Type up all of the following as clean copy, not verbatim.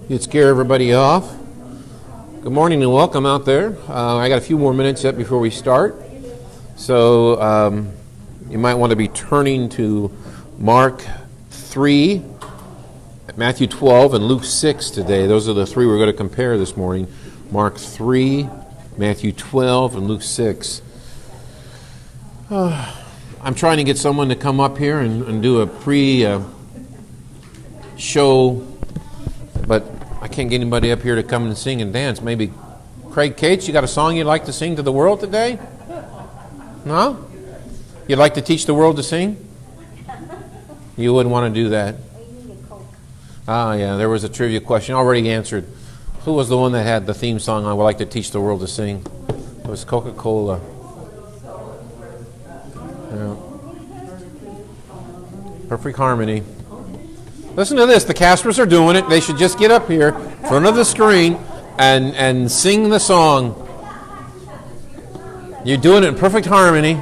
You'd scare everybody off. Good morning and welcome out there. I got a few more minutes yet before we start. So you might want to be turning to Mark 3, Matthew 12, and Luke 6 today. Those are the three we're going to compare this morning. Mark 3, Matthew 12, and Luke 6. I'm trying to get someone to come up here and do a pre-show, but I can't get anybody up here to come and sing and dance. Maybe Craig Cates, you got a song you'd like to sing to the world today? No? You'd like to teach the world to sing? You wouldn't want to do that. Ah, yeah, there was a trivia question already answered. Who was the one that had the theme song I would like to teach the world to sing? It was Coca-Cola. Yeah. Perfect harmony. Listen to this. The Caspers are doing it. They should just get up here in front of the screen and sing the song. You're doing it in perfect harmony.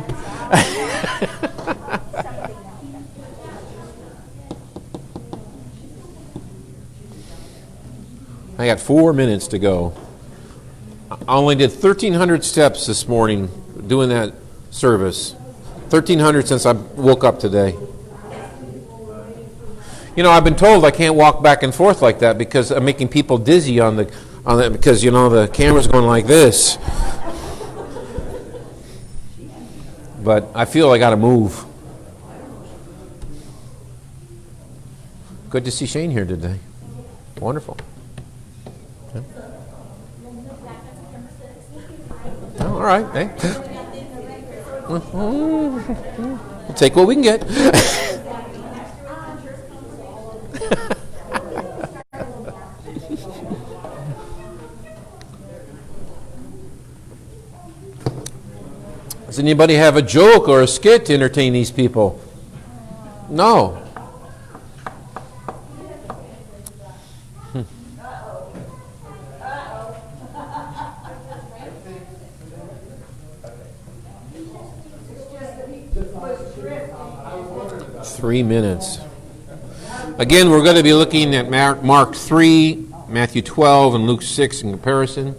I got 4 minutes to go. I only did 1,300 steps this morning doing that service. 1,300 since I woke up today. You know, I've been told I can't walk back and forth like that because I'm making people dizzy on that because you know the camera's going like this. But I feel I got to move. Good to see Shane here today. Wonderful. Yeah. Oh, all right. Hey. We'll take what we can get. Does anybody have a joke or a skit to entertain these people? No. 3 minutes. Again, we're going to be looking at Mark 3, Matthew 12, and Luke 6 in comparison.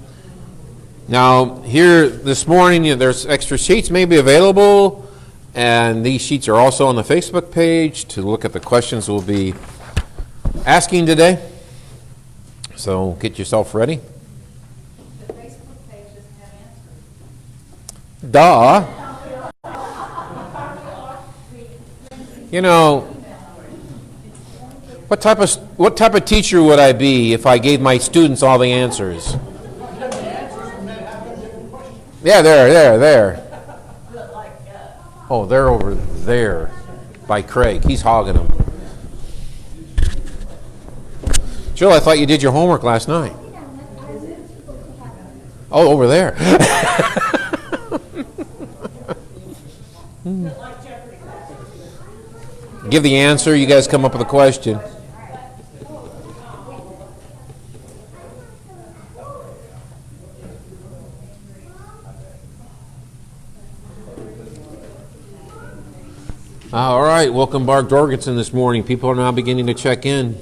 Now, here this morning, there's extra sheets maybe available, and these sheets are also on the Facebook page to look at the questions we'll be asking today. So get yourself ready. The Facebook page doesn't have answers. Duh. You know, what type of teacher would I be if I gave my students all the answers? Yeah, there. Oh, they're over there by Craig. He's hogging them. Jill, I thought you did your homework last night. Oh, over there. Give the answer. You guys come up with a question. All right, welcome Bart Jorgensen this morning. People are now beginning to check in.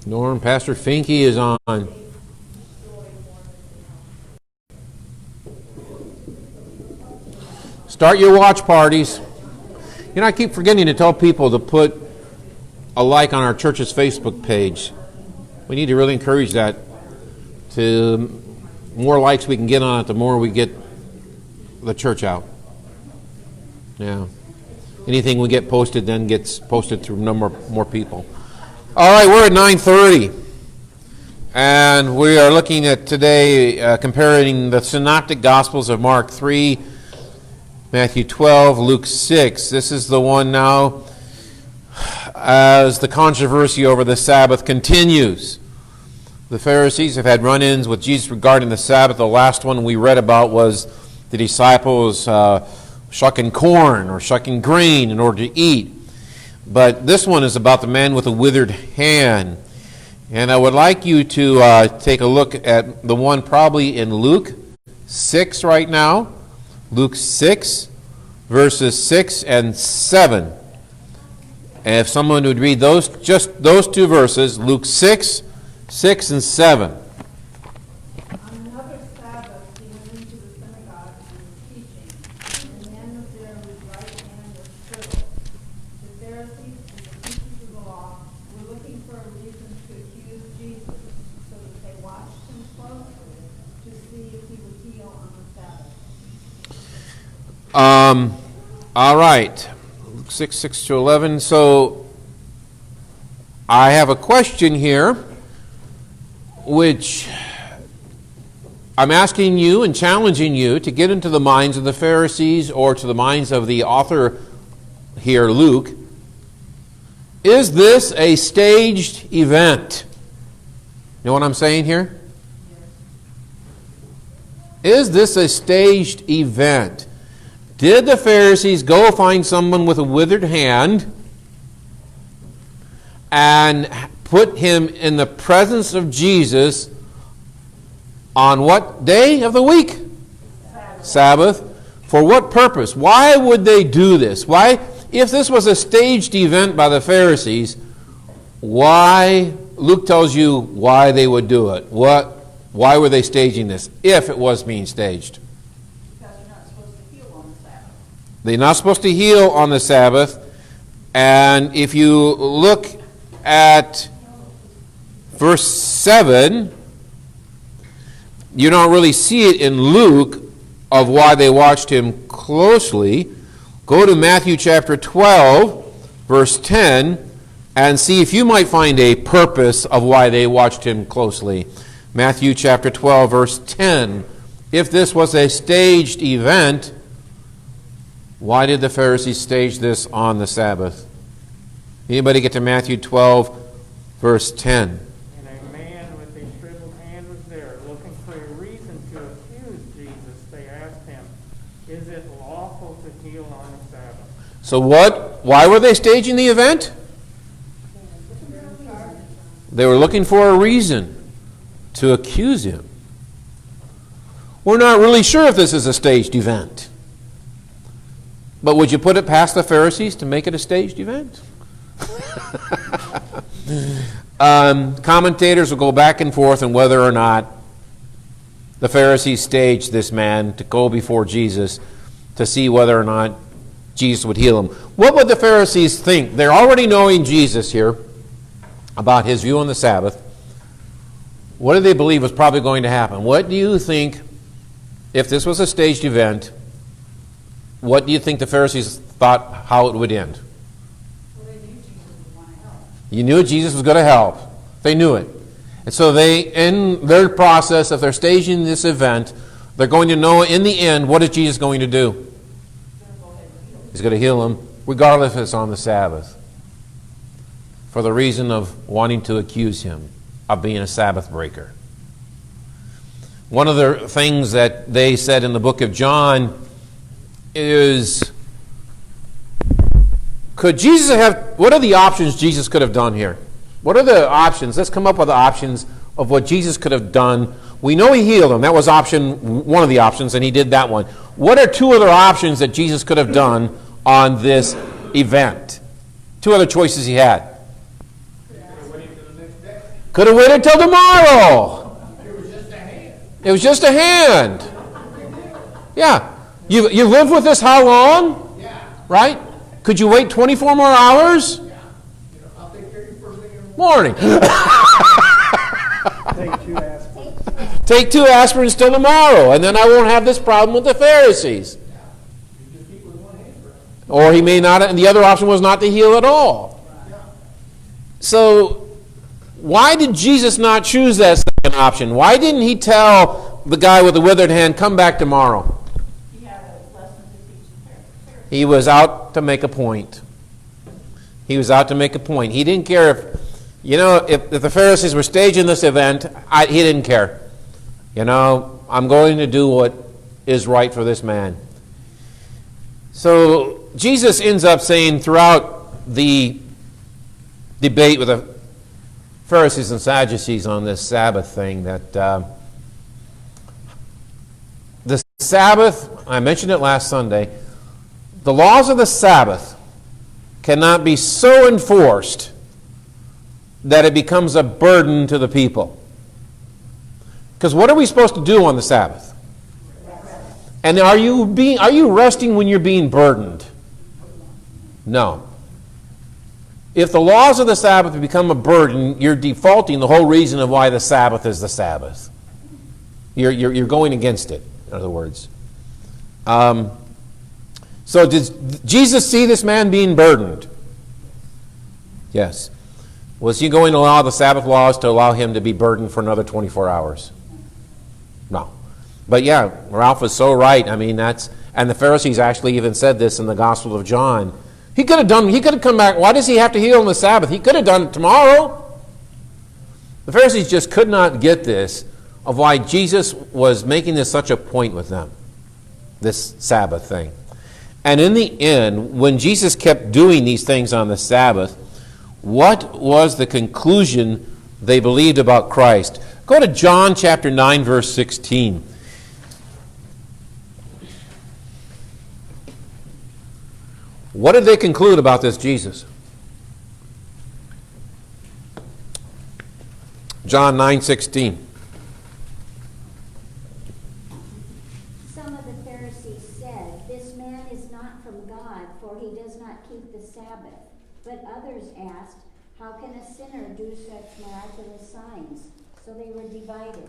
Norm, Pastor Finke is on. Start your watch parties. You know, I keep forgetting to tell people to put a like on our church's Facebook page. We need to really encourage that. To more likes we can get on it, the more we get the church out. Yeah. Anything we get posted then gets posted to a number more people. All right, we're at 9:30. And we are looking at today comparing the synoptic gospels of Mark 3, Matthew 12, Luke 6. This is the one now as the controversy over the Sabbath continues. The Pharisees have had run-ins with Jesus regarding the Sabbath. The last one we read about was the disciples shucking corn or shucking grain in order to eat. But this one is about the man with a withered hand. And I would like you to take a look at the one probably in Luke 6 right now. Luke 6, verses 6 and 7. And if someone would read just those two verses, Luke 6, 6 and 7. On another Sabbath, he went into the synagogue and was teaching, and a man was there whose right hand was crippled. The Pharisees and the teachers of the law were looking for a reason to accuse Jesus, so that they watched him closely to see if he would heal on the Sabbath. All right. Luke 6, 6 to 11. So I have a question here, which I'm asking you and challenging you to get into the minds of the Pharisees or to the minds of the author here, Luke. Is this a staged event? You know what I'm saying here? Is this a staged event? Did the Pharisees go find someone with a withered hand and put him in the presence of Jesus on what day of the week? Sabbath. For what purpose? Why would they do this? Why, if this was a staged event by the Pharisees, why, Luke tells you why they would do it. Why were they staging this, if it was being staged? They're not supposed to heal on the Sabbath. And if you look at verse 7, you don't really see it in Luke of why they watched him closely. Go to Matthew chapter 12, verse 10, and see if you might find a purpose of why they watched him closely. Matthew chapter 12, verse 10. If this was a staged event, why did the Pharisees stage this on the Sabbath? Anybody get to Matthew 12, verse 10? And a man with a shriveled hand was there, looking for a reason to accuse Jesus. They asked him, "Is it lawful to heal on the Sabbath?" So why were they staging the event? They were looking for a reason to accuse him. We're not really sure if this is a staged event. But would you put it past the Pharisees to make it a staged event? Commentators will go back and forth on whether or not the Pharisees staged this man to go before Jesus to see whether or not Jesus would heal him. What would the Pharisees think? They're already knowing Jesus here about his view on the Sabbath. What do they believe was probably going to happen? What do you think, if this was a staged event, what do you think the Pharisees thought how it would end? Well, they knew Jesus would want to help. You knew Jesus was going to help. They knew it. And so they, in their process, if they're staging this event, they're going to know in the end, what is Jesus going to do? He's going to heal him, regardless if it's on the Sabbath, for the reason of wanting to accuse him of being a Sabbath breaker. One of the things that they said in the book of John is, could Jesus have, what are the options Jesus could have done here? What are the options? Let's come up with the options of what Jesus could have done. We know he healed him. That was one of the options, and he did that one. What are two other options that Jesus could have done on this event? Two other choices he had. Could have waited till tomorrow. It was just a hand. Yeah. You've lived with this how long? Right? Could you wait 24 more hours? I'll take care of you first thing in the Morning. Take 2 aspirins. Take 2 aspirins till tomorrow, and then I won't have this problem with the Pharisees. You just keep with one hand, right? Or he may not, and the other option was not to heal at all. So, why did Jesus not choose that second option? Why didn't he tell the guy with the withered hand, come back tomorrow? He had a lesson to teach the Pharisees. He was out to make a point. He was out to make a point. He didn't care if the Pharisees were staging this event, he didn't care. I'm going to do what is right for this man. So Jesus ends up saying throughout the debate with the Pharisees and Sadducees on this Sabbath thing that the Sabbath, I mentioned it last Sunday, the laws of the Sabbath cannot be so enforced that it becomes a burden to the people. Because what are we supposed to do on the Sabbath? And are you resting when you're being burdened? No. If the laws of the Sabbath become a burden, you're defaulting the whole reason of why the Sabbath is the Sabbath. You're going against it, in other words. So did Jesus see this man being burdened? Yes. Was he going to allow the Sabbath laws to allow him to be burdened for another 24 hours? No. But yeah, Ralph is so right. I mean, and the Pharisees actually even said this in the Gospel of John. He could have come back. Why does he have to heal on the Sabbath? He could have done it tomorrow. The Pharisees just could not get this of why Jesus was making this such a point with them, this Sabbath thing. And in the end, when Jesus kept doing these things on the Sabbath, what was the conclusion they believed about Christ? Go to John chapter 9, verse 16. What did they conclude about this Jesus? John 9:16. Some of the Pharisees said, "This man is not from God, for he does not keep the Sabbath." But others asked, "How can a sinner do such miraculous signs?" So they were divided.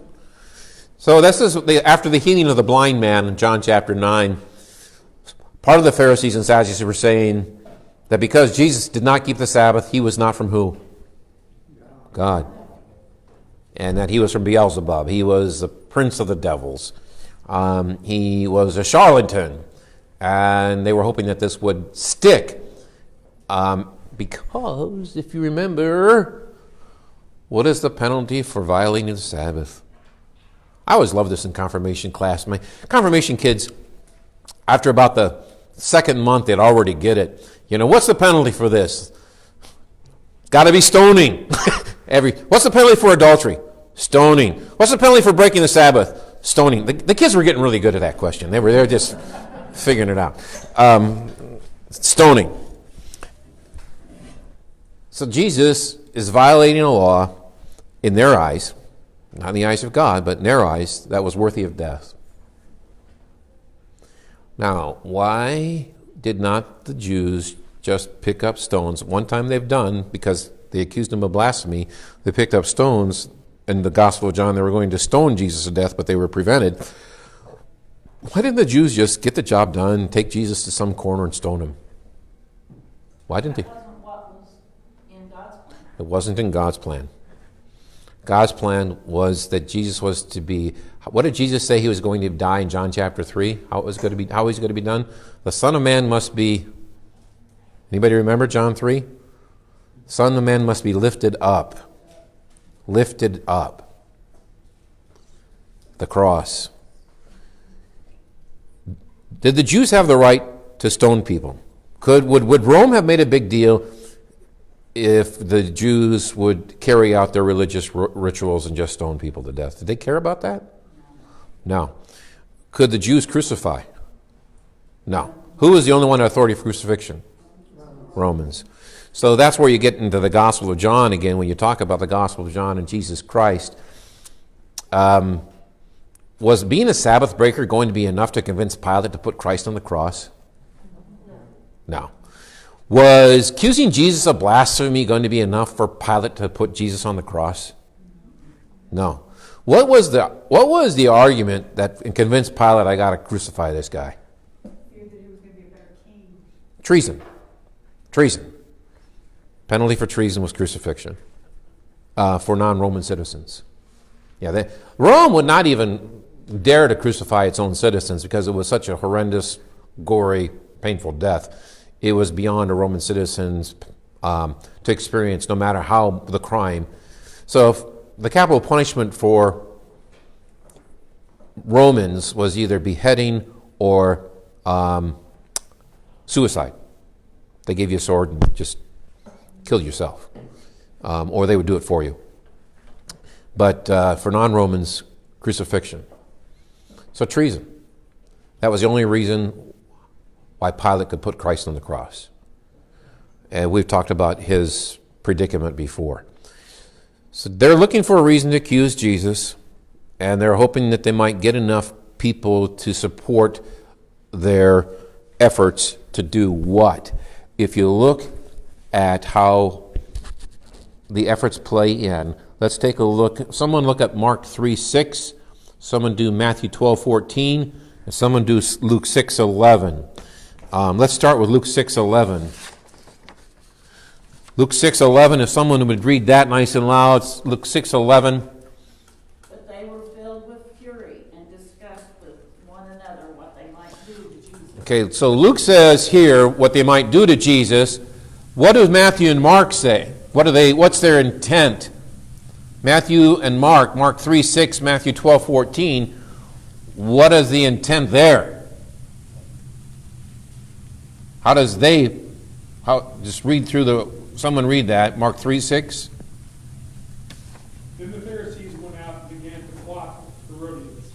So this is after the healing of the blind man in John chapter 9. Part of the Pharisees and Sadducees were saying that because Jesus did not keep the Sabbath, he was not from who? God. And that he was from Beelzebub. He was the prince of the devils. He was a charlatan. And they were hoping that this would stick. Because, if you remember, what is the penalty for violating the Sabbath? I always loved this in confirmation class. My confirmation kids, after about the second month, they'd already get it. You know, what's the penalty for this? Got to be stoning. What's the penalty for adultery? Stoning. What's the penalty for breaking the Sabbath? Stoning. The kids were getting really good at that question. They were just figuring it out. Stoning. So Jesus is violating a law in their eyes, not in the eyes of God, but in their eyes, that was worthy of death. Now, why did not the Jews just pick up stones? One time they've done, because they accused him of blasphemy, they picked up stones. In the Gospel of John, they were going to stone Jesus to death, but they were prevented. Why didn't the Jews just get the job done, take Jesus to some corner and stone him? Why didn't they? That wasn't what was in God's plan. It wasn't in God's plan. God's plan was that Jesus was to be. What did Jesus say he was going to die in John chapter 3? How he's going to be done? The Son of Man must be. Anybody remember John 3? The Son of Man must be lifted up. Lifted up. The cross. Did the Jews have the right to stone people? Would Rome have made a big deal if the Jews would carry out their religious rituals and just stone people to death? Did they care about that? No. Could the Jews crucify? No. Who was the only one with authority for crucifixion? Romans. So that's where you get into the Gospel of John again, when you talk about the Gospel of John and Jesus Christ. Was being a Sabbath breaker going to be enough to convince Pilate to put Christ on the cross? No. Was accusing Jesus of blasphemy going to be enough for Pilate to put Jesus on the cross? No. What was the argument that convinced Pilate, I got to crucify this guy? Feared that he was going to be a better king. Treason. Treason. Penalty for treason was crucifixion for non-Roman citizens. Yeah, Rome would not even dare to crucify its own citizens because it was such a horrendous, gory, painful death. It was beyond a Roman citizen's to experience, no matter how the crime. So if the capital punishment for Romans was either beheading or suicide. They gave you a sword and just kill yourself. Or they would do it for you. But for non-Romans, crucifixion. So treason. That was the only reason why Pilate could put Christ on the cross. And we've talked about his predicament before. So they're looking for a reason to accuse Jesus, and they're hoping that they might get enough people to support their efforts to do what? If you look at how the efforts play in, let's take a look. Someone look at Mark 3:6. Someone do Matthew 12:14. And someone do Luke 6:11. Let's start with Luke 6:11. Luke 6:11, if someone would read that nice and loud. Luke 6:11. But they were filled with fury and discussed with one another what they might do to Jesus. Okay, so Luke says here what they might do to Jesus. What do Matthew and Mark say? What's their intent? Matthew and Mark 3:6, Matthew 12:14. What is the intent there? Just read through someone read that, Mark 3:6. Then the Pharisees went out and began to plot with Herodians,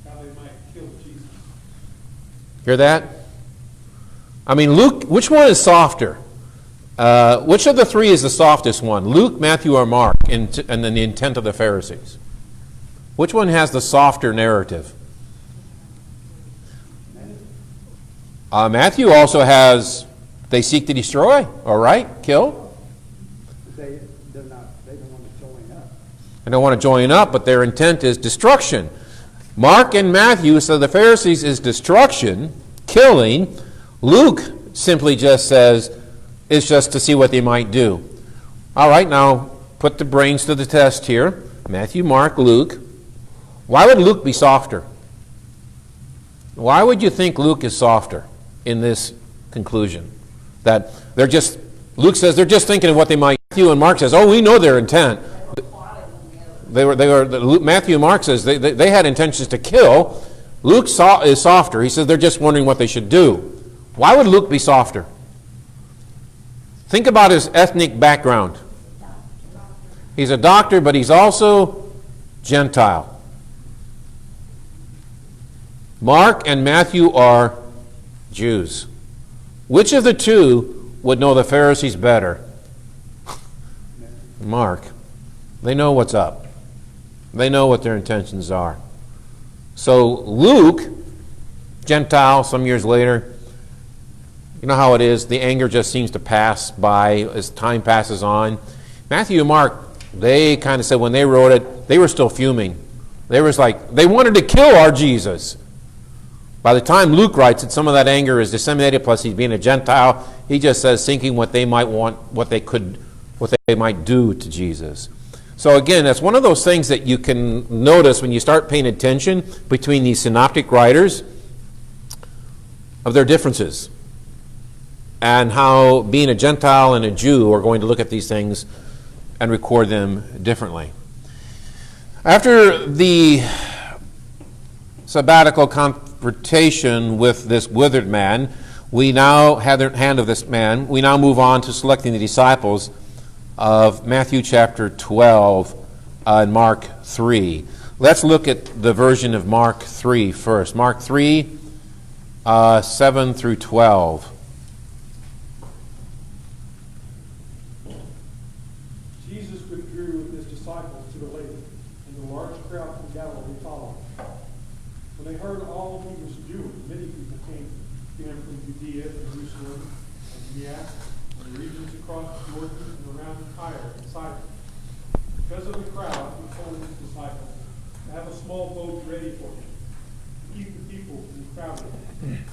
how they might kill Jesus. Hear that? I mean, Luke, which one is softer? Which of the three is the softest one? Luke, Matthew, or Mark, and then the intent of the Pharisees? Which one has the softer narrative? Matthew also has, they seek to destroy, all right, kill. They don't want to join up. They don't want to join up, but their intent is destruction. Mark and Matthew, so the Pharisees is destruction, killing. Luke simply just says, it's just to see what they might do. All right, now put the brains to the test here. Matthew, Mark, Luke. Why would Luke be softer? Why would you think Luke is softer in this conclusion? That Luke says they're just thinking of what they might do, and Mark says, oh, we know their intent. Matthew and Mark says they had intentions to kill. Luke is softer. He says they're just wondering what they should do. Why would Luke be softer? Think about his ethnic background. He's a doctor, but he's also Gentile. Mark and Matthew are Jews. Which of the two would know the Pharisees better? Mark. They know what's up. They know what their intentions are. So Luke, Gentile, some years later, you know how it is. The anger just seems to pass by as time passes on. Matthew and Mark, they kind of said when they wrote it, they were still fuming. They wanted to kill our Jesus. By the time Luke writes it, some of that anger is disseminated, plus he's being a Gentile. He just says thinking what they might want, what they might do to Jesus. So again, that's one of those things that you can notice when you start paying attention between these synoptic writers of their differences, and how being a Gentile and a Jew are going to look at these things and record them differently. After the sabbatical confrontation with this withered man, we now have the hand of this man. We now move on to selecting the disciples of Matthew chapter 12 and Mark 3. Let's look at the version of Mark 3 first. Mark 3, 7 through 12. Jesus withdrew with his disciples to the lake, and the large crowd from Galilee followed. When they heard all he was doing, many people came to him from Judea, Jerusalem, and Galilee, and the regions across Jordan and around Tyre and Sidon. Because of the crowd, he told his disciples to have a small boat ready for him, to keep the people from crowding.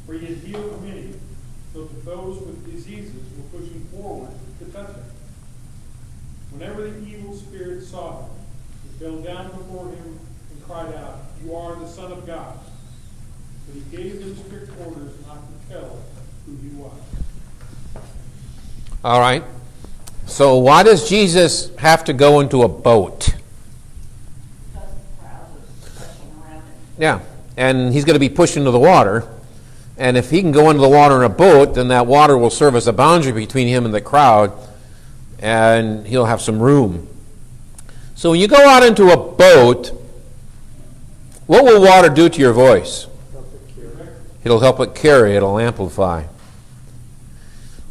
For he had healed many, so that those with diseases were pushing forward to touch him. Whenever the evil spirit saw him, it fell down before him and cried out, "You are the Son of God." But he gave them strict orders not to tell who he was. All right. So why does Jesus have to go into a boat? Because the crowd was rushing around him. Yeah, and he's going to be pushed into the water. And if he can go into the water in a boat, then that water will serve as a boundary between him and the crowd, and he'll have some room. So when you go out into a boat, what will water do to your voice? It'll help it carry, it'll amplify.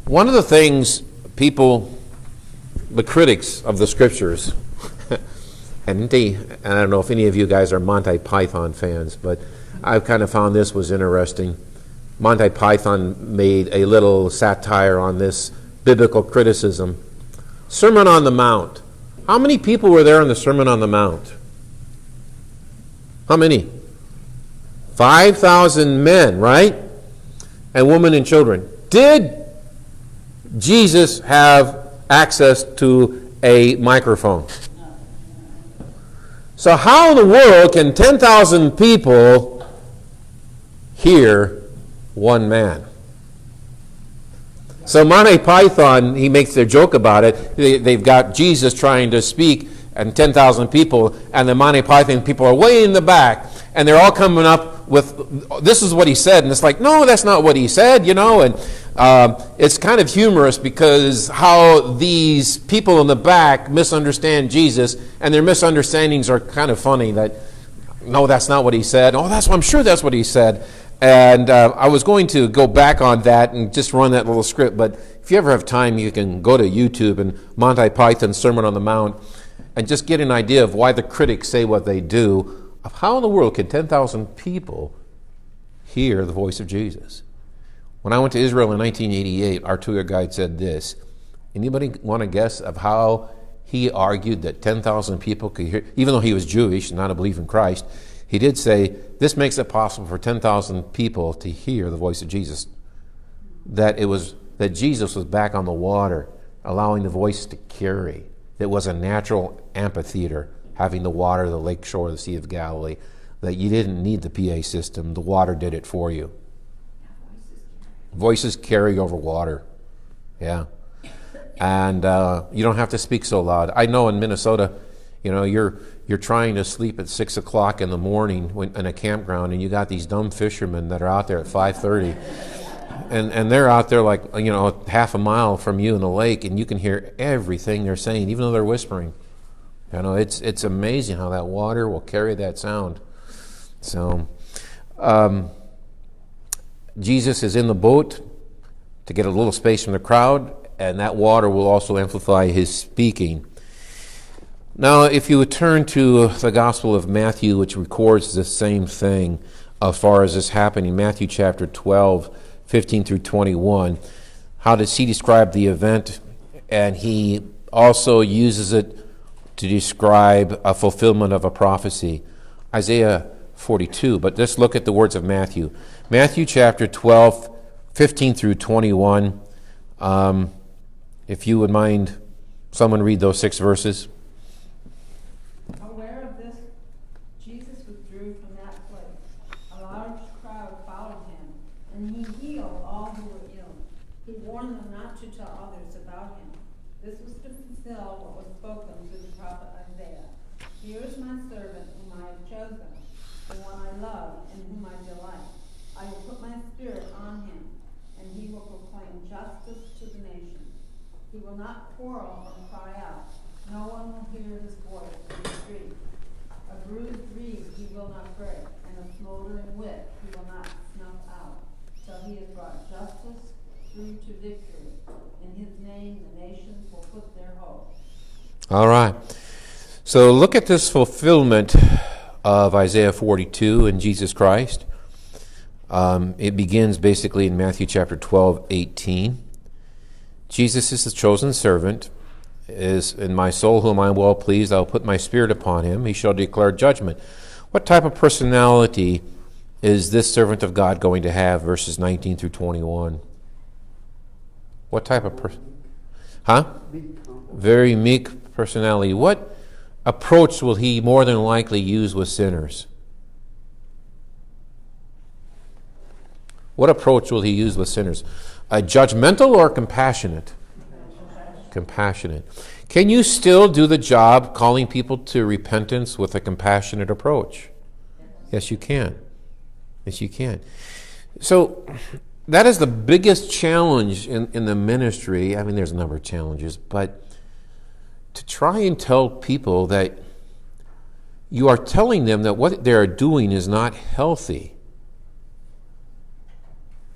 One of the things the critics of the scriptures, and I don't know if any of you guys are Monty Python fans, but I've kind of found this was interesting. Monty Python made a little satire on this biblical criticism. Sermon on the Mount. How many people were there in the Sermon on the Mount? How many? 5,000 men, right? And women and children. Did Jesus have access to a microphone? So how in the world can 10,000 people hear one man? So Monty Python, he makes their joke about it. They've got Jesus trying to speak and 10,000 people, and the Monty Python people are way in the back, and they're all coming up with, this is what he said, and it's like, no, that's not what he said, and it's kind of humorous because how these people in the back misunderstand Jesus, and their misunderstandings are kind of funny, that, no, that's not what he said. Oh, I'm sure that's what he said. And I was going to go back on that and just run that little script, but if you ever have time, you can go to YouTube and Monty Python's Sermon on the Mount and just get an idea of why the critics say what they do, of how in the world can 10,000 people hear the voice of Jesus. When I went to Israel in 1988, our tour guide said this. Anybody want to guess of how he argued that 10,000 people could hear, even though he was Jewish and not a believer in Christ, he did say, this makes it possible for 10,000 people to hear the voice of Jesus. That Jesus was back on the water, allowing the voice to carry. It was a natural amphitheater, having the water, the lake shore, the Sea of Galilee, that you didn't need the PA system. The water did it for you. Voices carry over water. Yeah. And you don't have to speak so loud. I know in Minnesota, you're trying to sleep at 6 o'clock in the morning in a campground, and you got these dumb fishermen that are out there at 5:30, and they're out there like half a mile from you in the lake, and you can hear everything they're saying, even though they're whispering. It's amazing how that water will carry that sound. So Jesus is in the boat to get a little space from the crowd, and that water will also amplify his speaking. Now, if you would turn to the Gospel of Matthew, which records the same thing as far as this happening, Matthew chapter 12, 15 through 21, how does he describe the event? And he also uses it to describe a fulfillment of a prophecy, Isaiah 42. But let's look at the words of Matthew. Matthew chapter 12, 15 through 21. If you would mind, someone read those 6 verses. Aware of this, Jesus withdrew from that place. A large crowd followed him, and he healed all who were ill. He warned them not to tell others about him. This was to fulfill what was spoken through the prophet Isaiah. Here is my servant whom I have chosen, the one I love and whom I delight. I will put my spirit on him, and he will proclaim justice to the nations. He will not quarrel or cry out. No one will hear his voice in the street. A bruised reed he will not break, and a smoldering wick he will not snuff out, till he has brought justice through to victory. In his name the nations will put their hope. All right. So look at this fulfillment of Isaiah 42 in Jesus Christ. It begins basically in Matthew chapter 12, 18. Jesus is the chosen servant, is in my soul whom I am well pleased. I will put my spirit upon him. He shall declare judgment. What type of personality is this servant of God going to have, verses 19 through 21? What type of person? Very meek personality. What approach will he more than likely use with sinners? What approach will he use with sinners? Judgmental or compassionate? Compassionate. Can you still do the job calling people to repentance with a compassionate approach? Yes, you can. Yes, you can. So that is the biggest challenge in the ministry. I mean, there's a number of challenges, but to try and tell people that you are telling them that what they are doing is not healthy.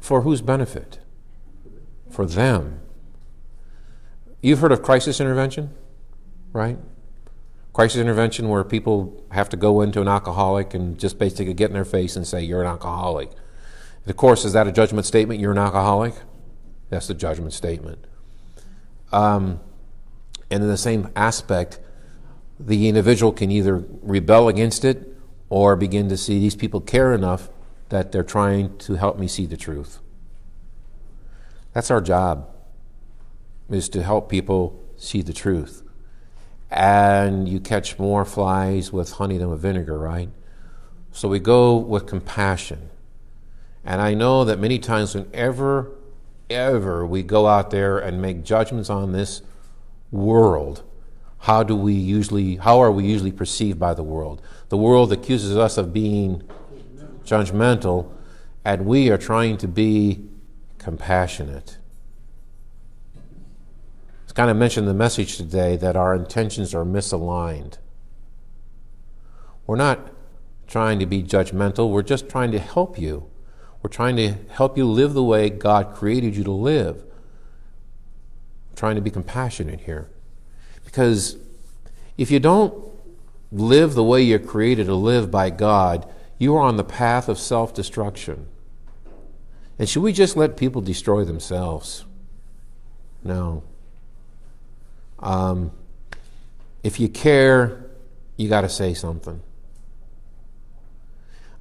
For whose benefit? For them. You've heard of crisis intervention, right? Crisis intervention where people have to go into an alcoholic and just basically get in their face and say, you're an alcoholic. Of course, is that a judgment statement? You're an alcoholic? That's the judgment statement. And in the same aspect, the individual can either rebel against it or begin to see these people care enough that they're trying to help me see the truth. That's our job, is to help people see the truth. And you catch more flies with honey than with vinegar, right? So we go with compassion. And I know that many times whenever we go out there and make judgments on this world, how are we usually perceived by the world? The world accuses us of being judgmental, and we are trying to be compassionate. It's kind of mentioned in the message today that our intentions are misaligned. We're not trying to be judgmental, we're just trying to help you. We're trying to help you live the way God created you to live. We're trying to be compassionate here. Because if you don't live the way you're created to live by God, you are on the path of self-destruction. And should we just let people destroy themselves? No. If you care, you got to say something.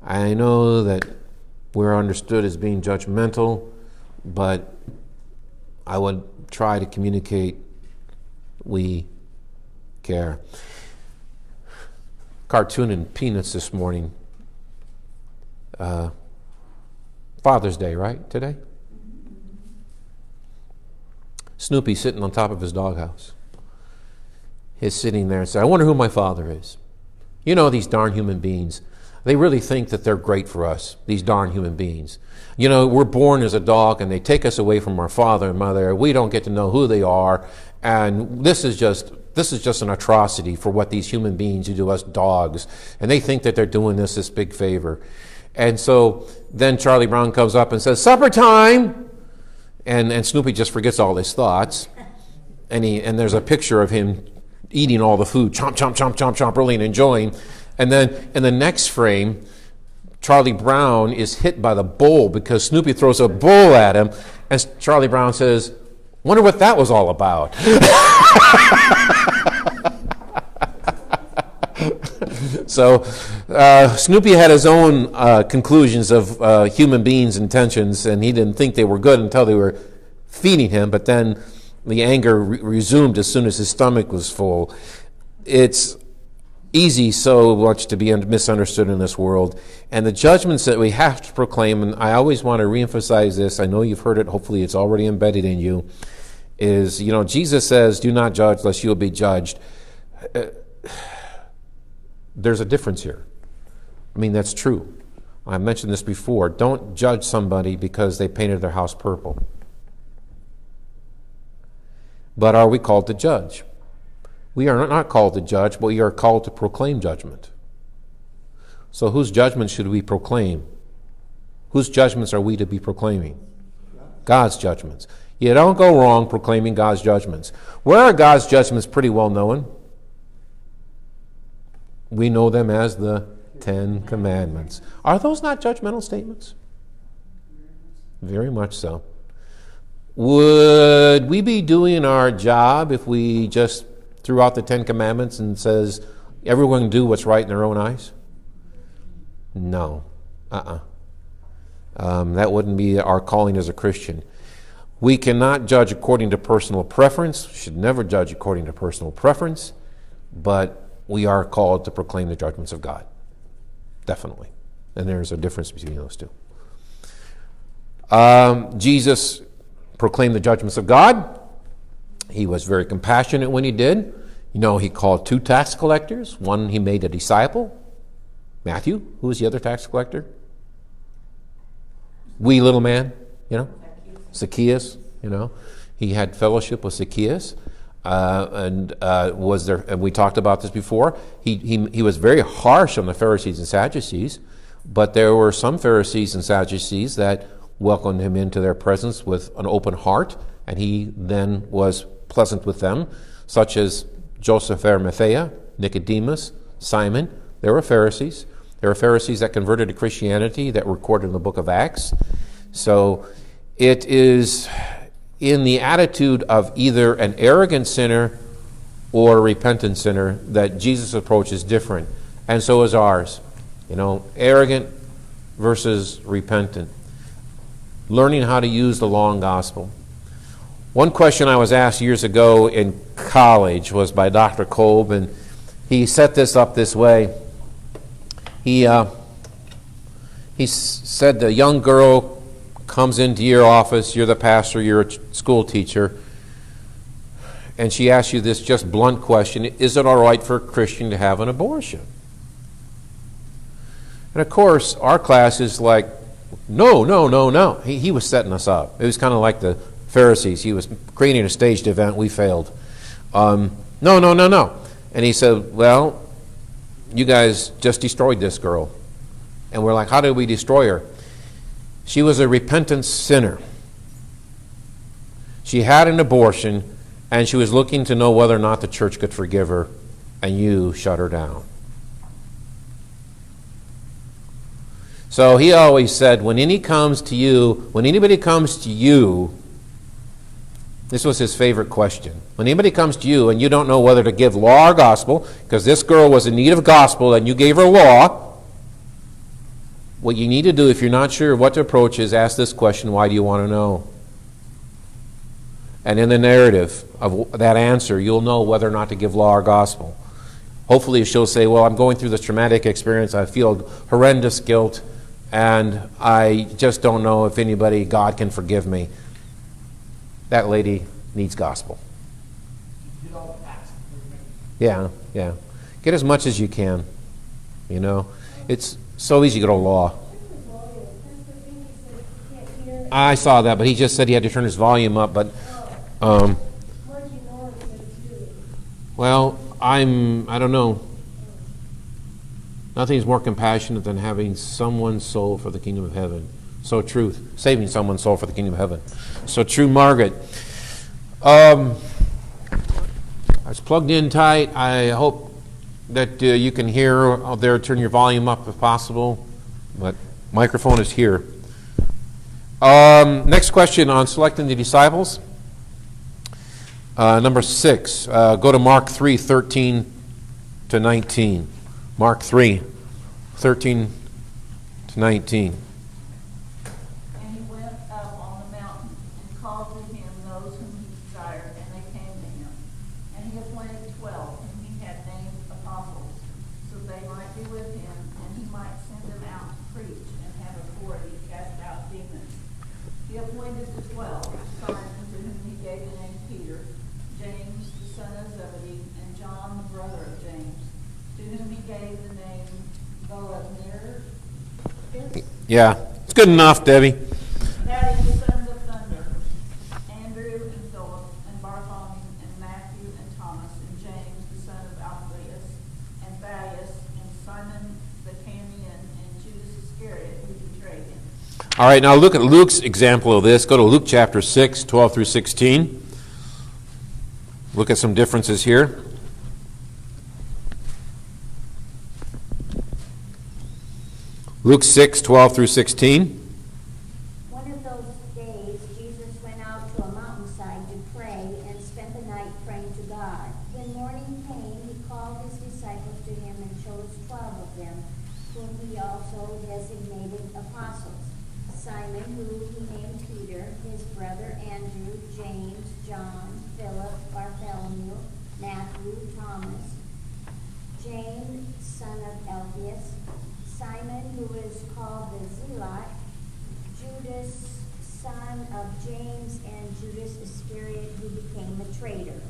I know that we're understood as being judgmental, but I would try to communicate we care. Cartoon and Peanuts this morning. Father's Day, right, today? Snoopy sitting on top of his doghouse. He's sitting there and said, I wonder who my father is. You know, these darn human beings, they really think that they're great for us, these darn human beings. You know, we're born as a dog and they take us away from our father and mother. We don't get to know who they are. And this is just an atrocity for what these human beings do to us dogs. And they think that they're doing this big favor. And so then Charlie Brown comes up and says, supper time! And Snoopy just forgets all his thoughts. And there's a picture of him eating all the food, chomp, chomp, chomp, chomp, chomp, really enjoying. And then in the next frame, Charlie Brown is hit by the bowl because Snoopy throws a bowl at him. And Charlie Brown says, wonder what that was all about. So Snoopy had his own conclusions of human beings' intentions, and he didn't think they were good until they were feeding him, but then the anger resumed as soon as his stomach was full. It's easy so much to be misunderstood in this world, and the judgments that we have to proclaim, and I always want to reemphasize this, I know you've heard it, hopefully it's already embedded in you, is, you know, Jesus says, do not judge lest you will be judged. There's a difference here. I mean, that's true. I mentioned this before. Don't judge somebody because they painted their house purple. But are we called to judge? We are not called to judge, but we are called to proclaim judgment. So whose judgment should we proclaim? Whose judgments are we to be proclaiming? God's judgments. You don't go wrong proclaiming God's judgments. Where are God's judgments pretty well known? We know them as the 10 Commandments. Are those not judgmental statements? Very much so. Would we be doing our job if we just threw out the 10 Commandments and says, everyone do what's right in their own eyes? No. That wouldn't be our calling as a Christian. We cannot judge according to personal preference, should never judge according to personal preference, but we are called to proclaim the judgments of God. Definitely. And there's a difference between those two. Jesus proclaimed the judgments of God. He was very compassionate when he did. You know, he called 2 tax collectors. One he made a disciple. Matthew, who was the other tax collector? Wee little man, you know. Zacchaeus, you know. He had fellowship with Zacchaeus. And we talked about this before. He was very harsh on the Pharisees and Sadducees, but there were some Pharisees and Sadducees that welcomed him into their presence with an open heart, and he then was pleasant with them, such as Joseph Arimathea, Nicodemus, Simon. They were Pharisees. There were Pharisees that converted to Christianity that were recorded in the book of Acts. So it is in the attitude of either an arrogant sinner or a repentant sinner that Jesus' approach is different. And so is ours. Arrogant versus repentant. Learning how to use the law and gospel. One question I was asked years ago in college was by Dr. Kolb, and he set this up this way. He said the young girl comes into your office, you're the pastor, you're a school teacher, and she asks you this just blunt question: is it all right for a Christian to have an abortion? And of course, our class is like, no, no, no, no. He was setting us up. It was kind of like the Pharisees. He was creating a staged event. We failed. No, no, no, no. And he said, well, you guys just destroyed this girl. And we're like, how did we destroy her? She was a repentant sinner. She had an abortion, and she was looking to know whether or not the church could forgive her, and you shut her down. So he always said, when anybody comes to you, this was his favorite question. When anybody comes to you and you don't know whether to give law or gospel, because this girl was in need of gospel and you gave her law, what you need to do, if you're not sure what to approach, is ask this question: why do you want to know? And in the narrative of that answer, you'll know whether or not to give law or gospel. Hopefully she'll say, well, I'm going through this traumatic experience, I feel horrendous guilt, and I just don't know if God can forgive me. That lady needs gospel. Yeah. Get as much as you can. It's so easy to go to law. I saw that, but he just said he had to turn his volume up. But, well, I don't know. Nothing is more compassionate than having someone's soul for the kingdom of heaven. So true. Saving someone's soul for the kingdom of heaven. So true, Margaret. I was plugged in tight. I hope that you can hear out there. Turn your volume up if possible. But microphone is here. Next question on selecting the disciples. Number 6. Go to Mark 3:13-19. Mark 3:13-19. And he went up on the mountain and called to him those whom he desired, and they came to him. And he appointed 12, whom he had named apostles, so they might be with him, and he might send them out to preach and have authority to cast out demons. He appointed the 12, Simon, to whom he gave the name Peter, James, the son of Zebedee, and John, the brother of James, to whom he gave the name Boanerges. Yeah, it's good enough, Debbie. That is the sons of thunder, Andrew and Philip, and Bartholomew, and Matthew, and Thomas, and James, the son of Alphaeus, and Thaddeus, and Simon the Cananean, and Judas Iscariot, who betrayed him. All right, now look at Luke's example of this. Go to Luke chapter 6, 12-16. Look at some differences here. Luke 6, 12-16. One of those days, Jesus went out to a mountainside to pray and spent the night praying to God. When morning came, he called his disciples to him and chose 12 of them, whom he also designated apostles: Simon, who he named Peter, his brother Andrew, James, John, Philip, Bartholomew, Matthew, Thomas, James, son of Alphaeus, Simon, who is called the Zealot, Judas, son of James, and Judas Iscariot, who became a traitor.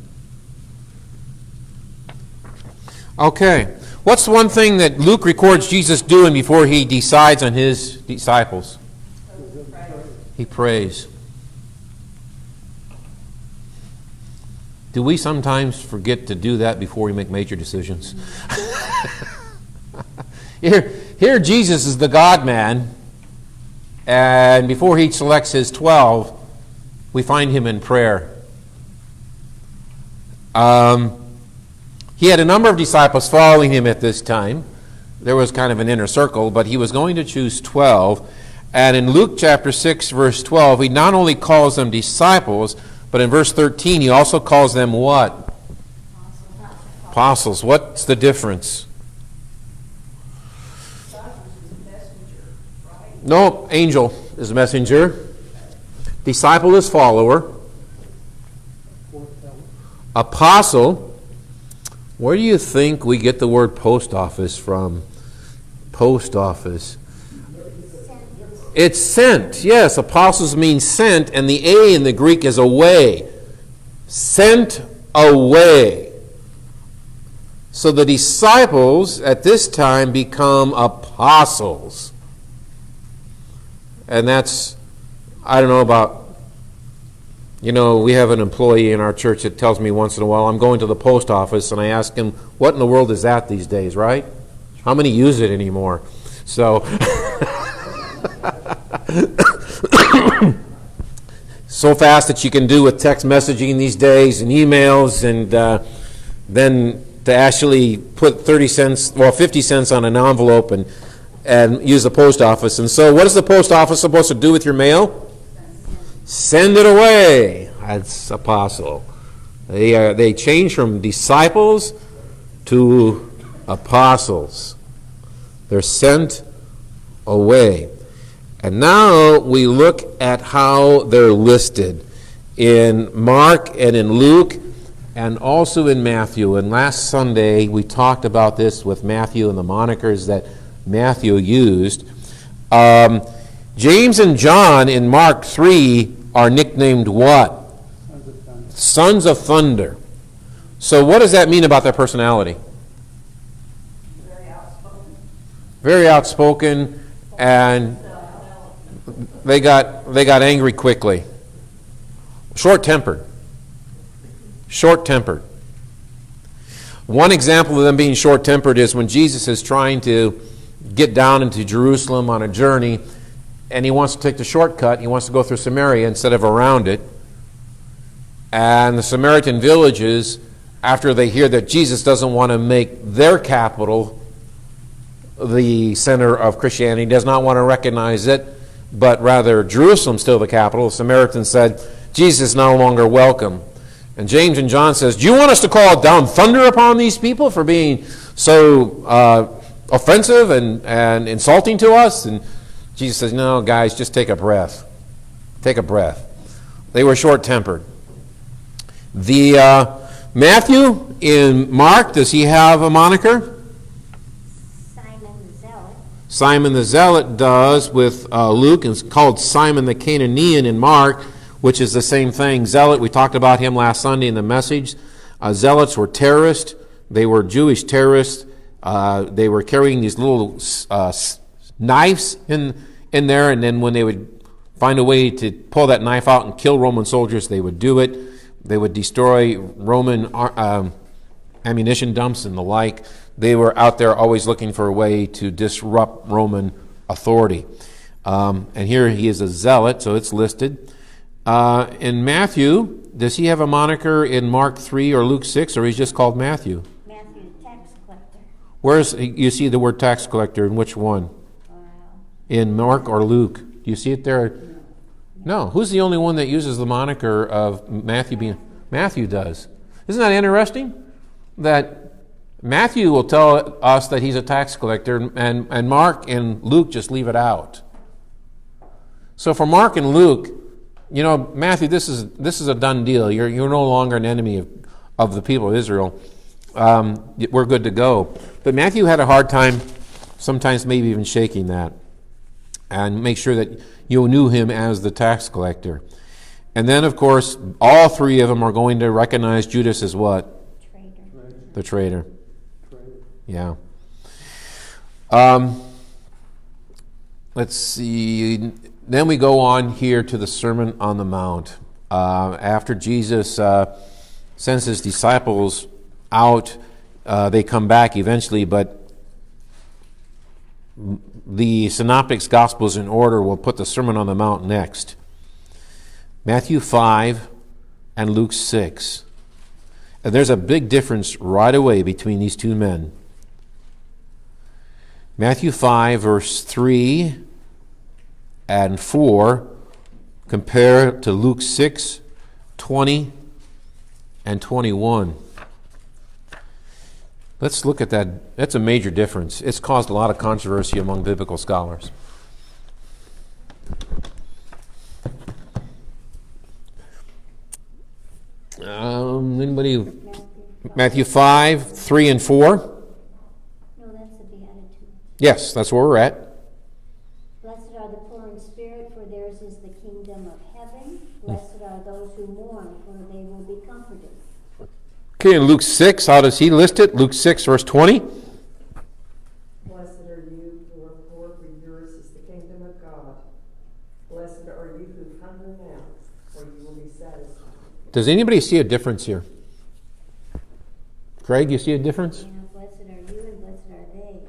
Okay. What's the one thing that Luke records Jesus doing before he decides on his disciples? He prays. Do we sometimes forget to do that before we make major decisions? Here Jesus is the God-man, And before he selects his 12, we find him in prayer. He had a number of disciples following him at this time. There was kind of an inner circle, but he was going to choose 12. And in Luke chapter 6, verse 12, he not only calls them disciples, but in verse 13, he also calls them what? Apostles. What's the difference? No, angel is messenger. Disciple is follower. Apostle. Where do you think we get the word post office from? Post office. It's sent. Yes, apostles means sent, and the A in the Greek is away. Sent away. So the disciples at this time become apostles. And that's, I don't know about, we have an employee in our church that tells me once in a while, I'm going to the post office, and I ask him, what in the world is that these days, right? How many use it anymore? So, so fast that you can do with text messaging these days and emails, and then to actually put 50 cents on an envelope and use the post office. And so what is the post office supposed to do with your mail? Send it away. That's apostle. They change from disciples to apostles. They're sent away. And now we look at how they're listed in Mark and in Luke and also in Matthew. And last Sunday we talked about this with Matthew and the monikers that Matthew used. James and John in Mark 3 are nicknamed what? Sons of Thunder. So what does that mean about their personality? Very outspoken, and they got angry quickly. Short-tempered. Short-tempered. One example of them being short-tempered is when Jesus is trying to get down into Jerusalem on a journey, and he wants to take the shortcut. He wants to go through Samaria instead of around it. And the Samaritan villages, after they hear that Jesus doesn't want to make their capital the center of Christianity, does not want to recognize it, but rather Jerusalem still the capital, the Samaritans said, Jesus is no longer welcome. And James and John says, do you want us to call down thunder upon these people for being so offensive and insulting to us? And Jesus says, no, guys, just take a breath. Take a breath. They were short-tempered. The Matthew in Mark, does he have a moniker? Simon the Zealot. Simon the Zealot does with Luke, and it's called Simon the Cananean in Mark, which is the same thing. Zealot, we talked about him last Sunday in the message. Zealots were terrorists. They were Jewish terrorists. They were carrying these little knives in there, and then when they would find a way to pull that knife out and kill Roman soldiers, they would do it. They would destroy Roman ammunition dumps and the like. They were out there always looking for a way to disrupt Roman authority. And here he is a zealot, so it's listed. In Matthew, does he have a moniker in Mark 3 or Luke 6, or he's just called Matthew? Matthew, the tax collector. Where's you see the word tax collector in which one? In Mark or Luke? Do you see it there? No. Who's the only one that uses the moniker of Matthew being? Matthew does. Isn't that interesting? That Matthew will tell us that he's a tax collector, and Mark and Luke just leave it out. So for Mark and Luke, Matthew, this is a done deal. You're no longer an enemy of the people of Israel. We're good to go. But Matthew had a hard time, sometimes maybe even shaking that, and make sure that you knew him as the tax collector. And then, of course, all three of them are going to recognize Judas as what? Traitor. The traitor. Yeah. Let's see. Then we go on here to the Sermon on the Mount. After Jesus sends his disciples out, they come back eventually, but the Synoptics Gospels in order, we'll put the Sermon on the Mount next. Matthew 5 and Luke 6. And there's a big difference right away between these two men. Matthew 5, verse 3 and 4, compare to Luke 6, 20 and 21. Let's look at that. That's a major difference. It's caused a lot of controversy among biblical scholars. Anybody? Matthew 5, 3 and 4? No, that's the Beatitudes. Yes, that's where we're at. Blessed are the poor in spirit, for theirs is the kingdom of heaven. Blessed are those who mourn, for they will be comforted. Okay, in Luke 6, how does he list it? Luke 6, verse 20. Blessed are you who are poor, for yours is the kingdom of God. Blessed are you who hunger now, for you will be satisfied. Does anybody see a difference here? Craig, you see a difference? Yeah, blessed are you and blessed are they.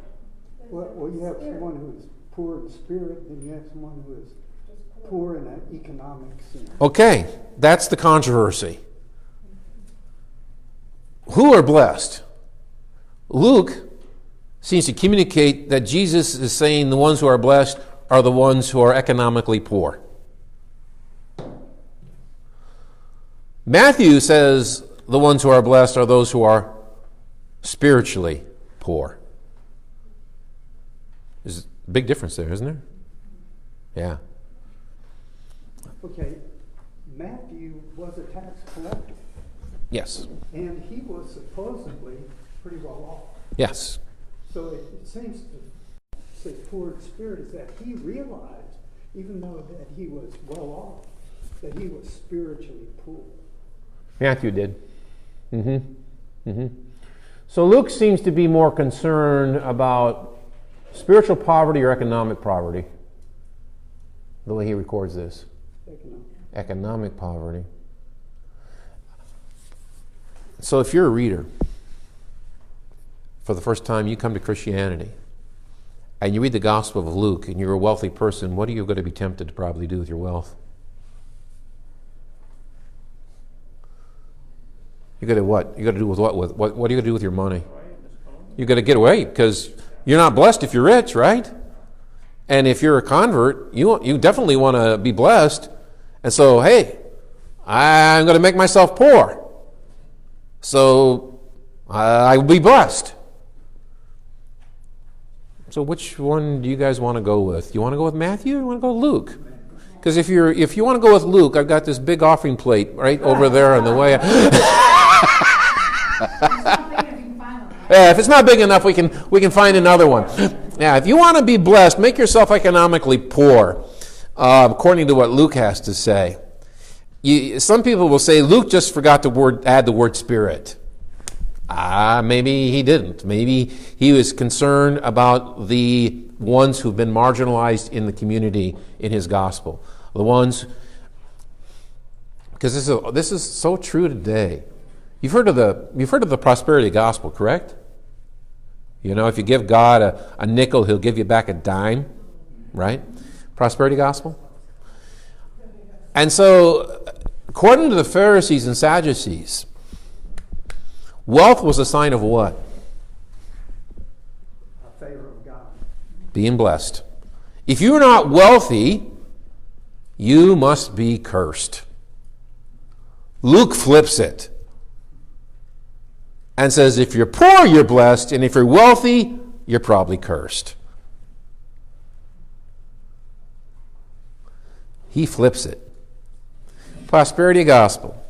Well, you have someone who is poor in spirit, and you have someone who is poor in an economic sense. Okay, that's the controversy. Who are blessed? Luke seems to communicate that Jesus is saying the ones who are blessed are the ones who are economically poor. Matthew says the ones who are blessed are those who are spiritually poor. There's a big difference there, isn't there? Yeah. Okay, Matthew was a tax collector, Yes. and he was supposedly pretty well off. Yes. So it seems to say poor in spirit is that he realized, even though that he was well off, that he was spiritually poor. Matthew did. So Luke seems to be more concerned about spiritual poverty or economic poverty, the way he records this. Economic poverty. So if you're a reader, for the first time you come to Christianity, and you read the Gospel of Luke, and you're a wealthy person, what are you going to be tempted to probably do with your wealth? You got to what? You got to do with what? What are you going to do with your money? You got to get away, because you're not blessed if you're rich, right? And if you're a convert, you definitely want to be blessed. And so, hey, I'm going to make myself poor, so I will be blessed. So which one do you guys want to go with? You want to go with Matthew or you want to go with Luke? Because if you want to go with Luke, I've got this big offering plate right over there on the way. Yeah, if it's not big enough, we can find another one. Yeah, if you want to be blessed, make yourself economically poor, according to what Luke has to say. Some people will say Luke just forgot to add the word spirit. Maybe he didn't. Maybe he was concerned about the ones who've been marginalized in the community in his gospel. The ones, because this is so true today. You've heard of the prosperity gospel, correct? You know, if you give God a nickel, he'll give you back a dime, right? Prosperity gospel. And so, according to the Pharisees and Sadducees, wealth was a sign of what? A favor of God. Being blessed. If you're not wealthy, you must be cursed. Luke flips it and says if you're poor, you're blessed, and if you're wealthy, you're probably cursed. He flips it. Prosperity gospel.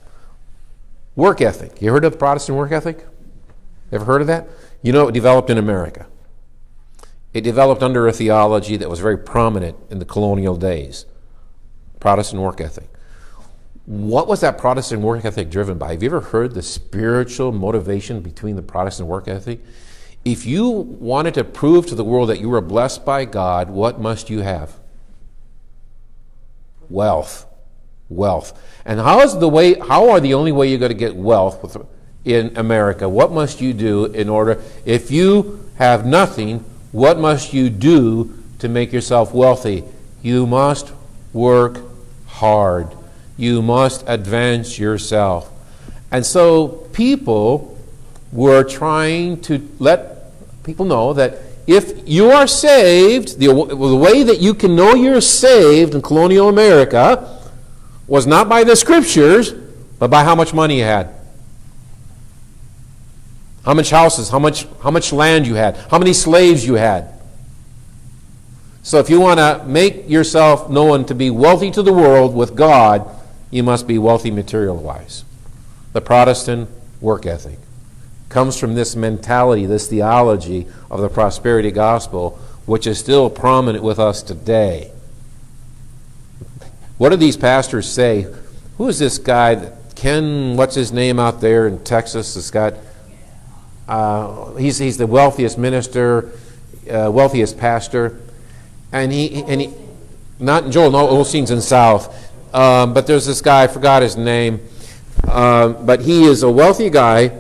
Work ethic. You heard of Protestant work ethic? Ever heard of that? You know it developed in America. It developed under a theology that was very prominent in the colonial days. Protestant work ethic. What was that Protestant work ethic driven by? Have you ever heard the spiritual motivation between the Protestant work ethic? If you wanted to prove to the world that you were blessed by God, what must you have? Wealth. Wealth. And how are the only way you're going to get wealth in America? What must you do in order, if you have nothing, what must you do to make yourself wealthy. You must work hard. You must advance yourself. And so people were trying to let people know that if you are saved, the way that you can know you're saved in colonial America was not by the scriptures, but by how much money you had. How much houses, how much land you had, how many slaves you had. So if you want to make yourself known to be wealthy to the world with God, you must be wealthy material-wise. The Protestant work ethic comes from this mentality, this theology of the prosperity gospel, which is still prominent with us today. What do these pastors say? Who is this guy, Ken, what's his name out there in Texas? This guy, he's the wealthiest minister, wealthiest pastor. And he not Joel, no, Osteen's in South. But there's this guy, I forgot his name. But he is a wealthy guy.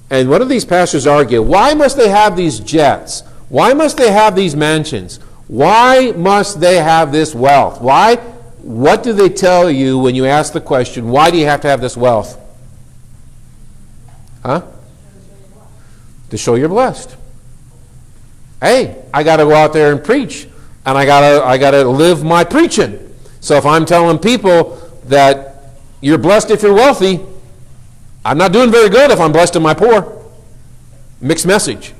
And what do these pastors argue? Why must they have these jets? Why must they have these mansions? Why must they have this wealth? Why? What do they tell you when you ask the question, why do you have to have this wealth? Huh? To show you're blessed. Hey, I got to go out there and preach, and I got to live my preaching. So if I'm telling people that you're blessed if you're wealthy, I'm not doing very good if I'm blessed and my poor. Mixed message.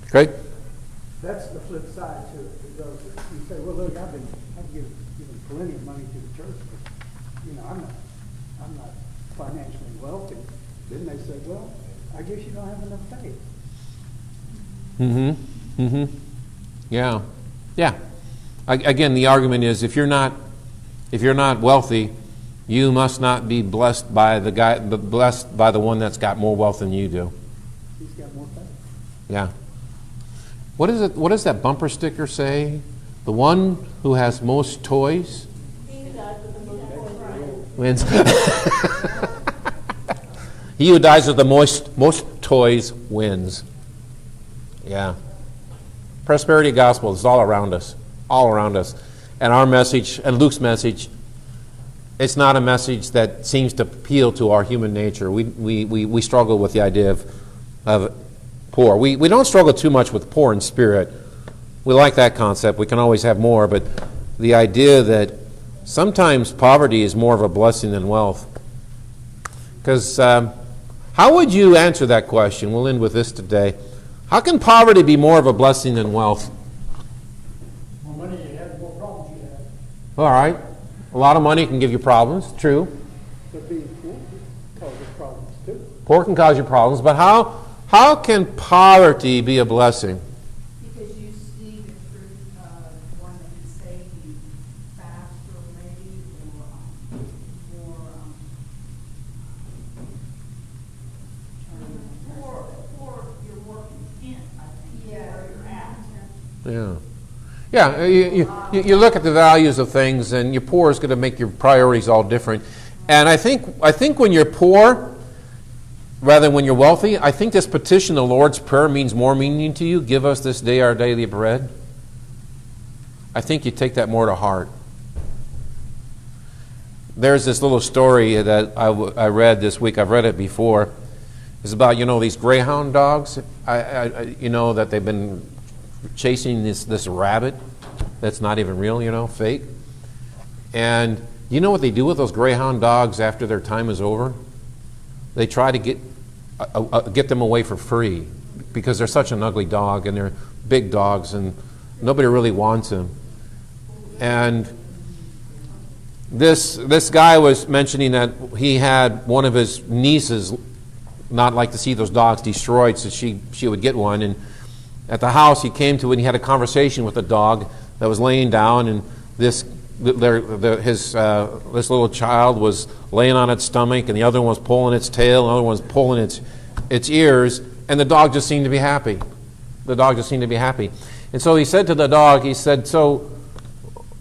Okay? That's the flip side to it. Because you say, well, look, I've given plenty of money to the church, but I'm not financially wealthy. Then they say, well, I guess you don't have enough faith. Yeah. Again, the argument is if you're not wealthy, you must not be blessed by the one that's got more wealth than you do. He's got more faith. Yeah. What does that bumper sticker say? The one who has most toys wins. He who dies with the most toys wins. Yeah. Prosperity gospel is all around us. All around us. And our message, and Luke's message, it's not a message that seems to appeal to our human nature. We struggle with the idea of poor. We don't struggle too much with poor in spirit. We like that concept. We can always have more, but the idea that sometimes poverty is more of a blessing than wealth. Because how would you answer that question? We'll end with this today. How can poverty be more of a blessing than wealth? More money you have, the more problems you have. All right. A lot of money can give you problems, true. But being poor causes problems too. Poor can cause you problems, but how can poverty be a blessing? Because you see the fruit of one that can save you faster, maybe, or more, you're more content, I think, where you're at. Yeah, you look at the values of things, and your poor is going to make your priorities all different. And I think when you're poor, rather than when you're wealthy, I think this petition, the Lord's Prayer, means more meaning to you. Give us this day our daily bread. I think you take that more to heart. There's this little story that I read this week. I've read it before. It's about, these greyhound dogs. That they've been chasing this rabbit that's not even real, fake. And you know what they do with those greyhound dogs after their time is over? They try to get them away for free because they're such an ugly dog and they're big dogs and nobody really wants them. And this guy was mentioning that he had one of his nieces not like to see those dogs destroyed, so she would get one. And at the house he came to and he had a conversation with a dog that was laying down, and this little child was laying on its stomach, and the other one was pulling its tail, and the other one was pulling its ears, and the dog just seemed to be happy. And so he said to the dog, he said, "So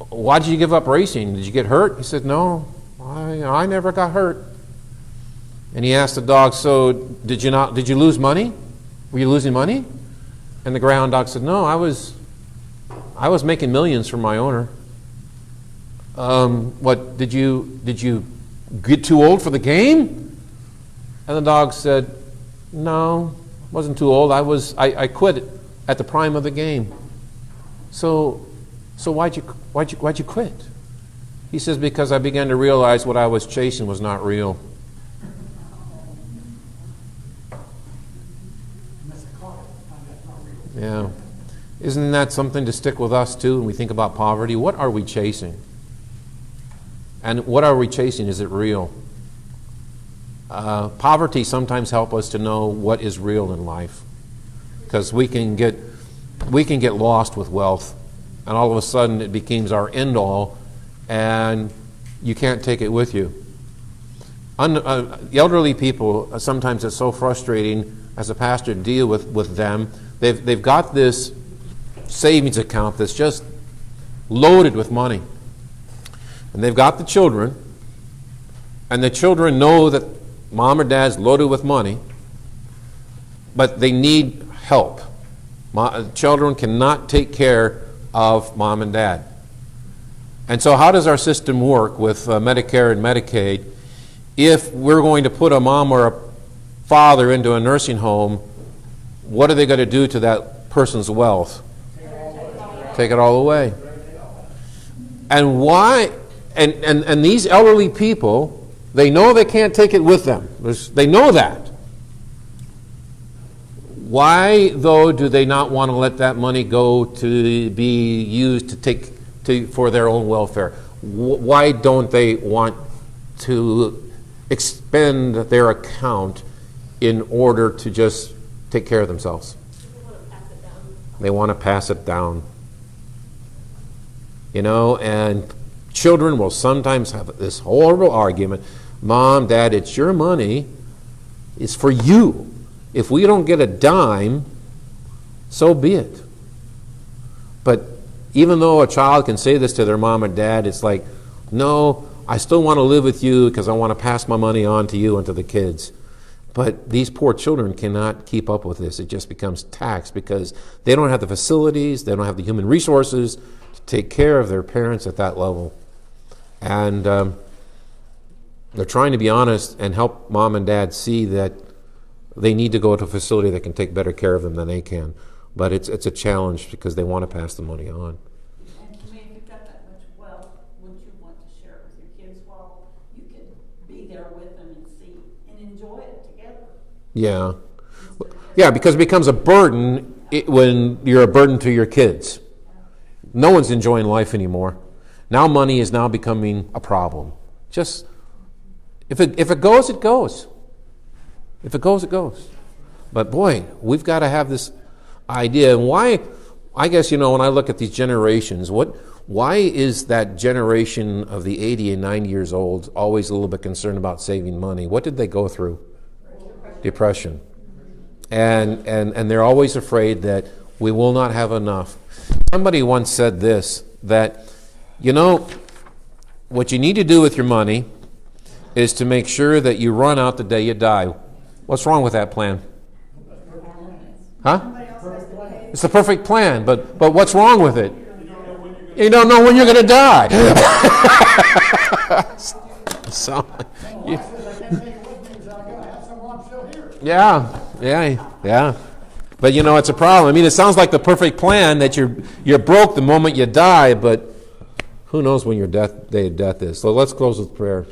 why did you give up racing? Did you get hurt?" He said, "No, I never got hurt." And he asked the dog, "So did you lose money? Were you losing money?" And the greyhound dog said, "No, I was I was making millions for my owner. What, did you get too old for the game? And the dog said, no, wasn't too old. I quit at the prime of the game. So why'd you quit? He says, because I began to realize what I was chasing was not real. Yeah. Isn't that something to stick with us too when we think about poverty? What are we chasing? And what are we chasing? Is it real? Poverty sometimes helps us to know what is real in life, because we can get lost with wealth, and all of a sudden it becomes our end all, and you can't take it with you. Elderly people, sometimes it's so frustrating as a pastor to deal with them. They've got this savings account that's just loaded with money. And they've got the children, and the children know that mom or dad's loaded with money, but they need help. Children cannot take care of mom and dad. And so how does our system work with Medicare and Medicaid? If we're going to put a mom or a father into a nursing home, what are they going to do to that person's wealth? Take it all away. And why? And these elderly people, they know they can't take it with them. They know that. Why, though, do they not want to let that money go to be used for their own welfare? Why don't they want to expend their account in order to just take care of themselves? They want to pass it down. And children will sometimes have this horrible argument. Mom, Dad, it's your money. It's for you. If we don't get a dime, so be it. But even though a child can say this to their mom and dad, it's like, no, I still want to live with you because I want to pass my money on to you and to the kids. But these poor children cannot keep up with this. It just becomes tax because they don't have the facilities, they don't have the human resources to take care of their parents at that level. And they're trying to be honest and help mom and dad see that they need to go to a facility that can take better care of them than they can. But it's a challenge because they want to pass the money on. And to me, if you've got that much wealth, wouldn't you want to share it with your kids while you can be there with them and see and enjoy it together? Yeah. Yeah, because it becomes a burden when you're a burden to your kids. No one's enjoying life anymore. Now money is now becoming a problem. Just, if it goes, it goes. If it goes, it goes. But boy, we've got to have this idea. And why, I guess, when I look at these generations, why is that generation of the 80 and 90 years old always a little bit concerned about saving money? What did they go through? Depression. And they're always afraid that we will not have enough. Somebody once said this, that, what you need to do with your money is to make sure that you run out the day you die. What's wrong with that plan? Huh? It's the perfect plan, but what's wrong with it? You don't know when you're going to die. So, yeah. But it's a problem. It sounds like the perfect plan that you're broke the moment you die, but who knows when your day of death is. So let's close with prayer.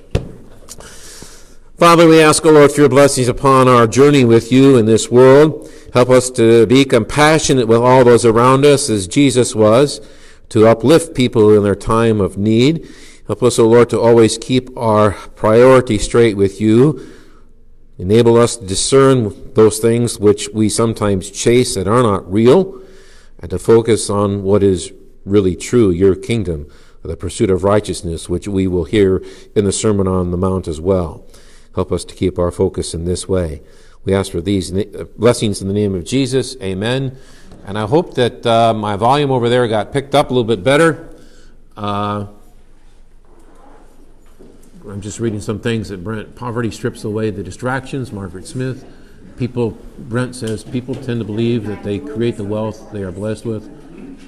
Father, we ask, O Lord, for your blessings upon our journey with you in this world. Help us to be compassionate with all those around us as Jesus was, to uplift people in their time of need. Help us, O Lord, to always keep our priority straight with you. Enable us to discern those things which we sometimes chase that are not real, and to focus on what is really true, your kingdom, the pursuit of righteousness, which we will hear in the Sermon on the Mount as well. Help us to keep our focus in this way. We ask for these blessings in the name of Jesus. Amen. And I hope that my volume over there got picked up a little bit better. I'm just reading some things that Brent, poverty strips away the distractions, Margaret Smith. Brent says, people tend to believe that they create the wealth they are blessed with.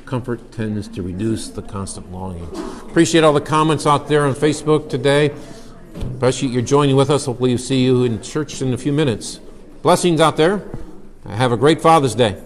Comfort tends to reduce the constant longing. Appreciate all the comments out there on Facebook today. Appreciate you joining with us. Hopefully, we'll see you in church in a few minutes. Blessings out there. Have a great Father's Day.